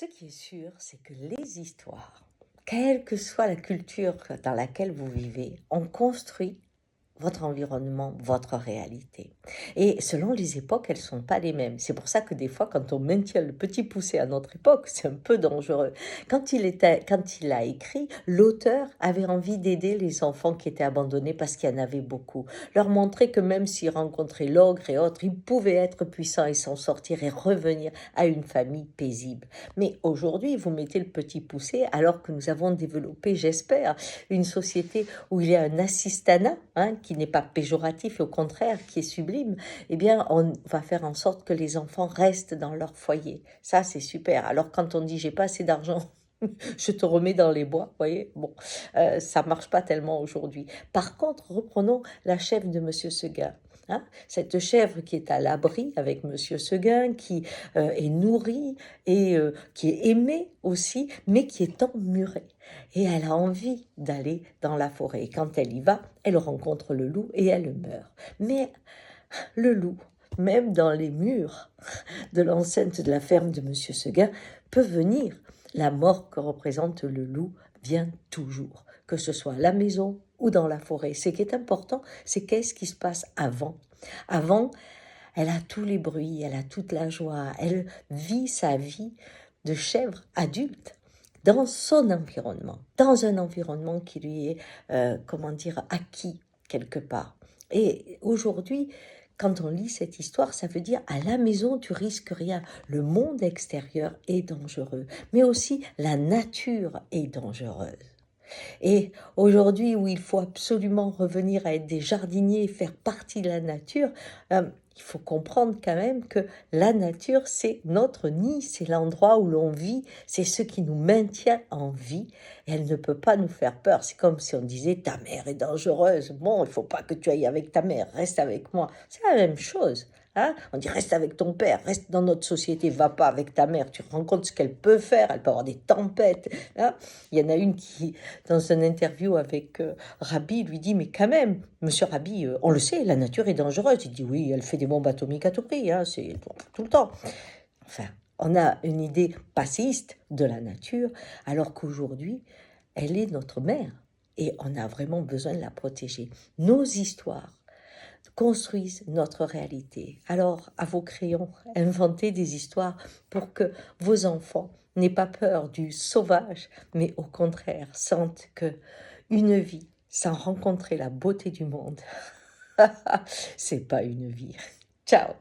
Ce qui est sûr, c'est que les histoires, quelle que soit la culture dans laquelle vous vivez, ont construit votre environnement, votre réalité. Et selon les époques, elles ne sont pas les mêmes. C'est pour ça que des fois, quand on maintient le petit poussé à notre époque, c'est un peu dangereux. Quand il a écrit, l'auteur avait envie d'aider les enfants qui étaient abandonnés parce qu'il y en avait beaucoup. Leur montrer que même s'ils rencontraient l'ogre et autres, ils pouvaient être puissants et s'en sortir et revenir à une famille paisible. Mais aujourd'hui, vous mettez le petit poussé alors que nous avons développé, j'espère, une société où il y a un assistanat, qui n'est pas péjoratif et au contraire qui est sublime, eh bien on va faire en sorte que les enfants restent dans leur foyer. Ça c'est super. Alors quand on dit j'ai pas assez d'argent, je te remets dans les bois, voyez, bon, ça marche pas tellement aujourd'hui. Par contre, reprenons la chèvre de Monsieur Seguin. Cette chèvre qui est à l'abri avec Monsieur Seguin, qui est nourrie et qui est aimée aussi, mais qui est emmurée. Et elle a envie d'aller dans la forêt. Et quand elle y va, elle rencontre le loup et elle meurt. Mais le loup, même dans les murs de l'enceinte de la ferme de Monsieur Seguin, peut venir. La mort que représente le loup vient toujours, que ce soit à la maison ou dans la forêt. Ce qui est important, c'est qu'est-ce qui se passe avant. Avant, elle a tous les bruits, elle a toute la joie, elle vit sa vie de chèvre adulte dans son environnement, dans un environnement qui lui est, acquis quelque part. Et aujourd'hui, quand on lit cette histoire, ça veut dire à la maison, tu risques rien. Le monde extérieur est dangereux, mais aussi la nature est dangereuse. Et aujourd'hui, où il faut absolument revenir à être des jardiniers, faire partie de la nature, il faut comprendre quand même que la nature, c'est notre nid, c'est l'endroit où l'on vit, c'est ce qui nous maintient en vie, et elle ne peut pas nous faire peur. C'est comme si on disait, ta mère est dangereuse, bon, il ne faut pas que tu ailles avec ta mère, reste avec moi. C'est la même chose. On dit reste avec ton père, reste dans notre société, va pas avec ta mère, tu te rends compte ce qu'elle peut faire, elle peut avoir des tempêtes. Il y en a une qui, dans une interview avec Rabbi, lui dit mais quand même, monsieur Rabbi, on le sait, la nature est dangereuse. Il dit oui, elle fait des bombes atomiques à tout prix, c'est tout le temps. Enfin, on a une idée passéiste de la nature, alors qu'aujourd'hui, elle est notre mère et on a vraiment besoin de la protéger. Nos histoires construisent notre réalité. Alors, à vos crayons, inventez des histoires pour que vos enfants n'aient pas peur du sauvage, mais au contraire sentent que une vie sans rencontrer la beauté du monde, c'est pas une vie. Ciao!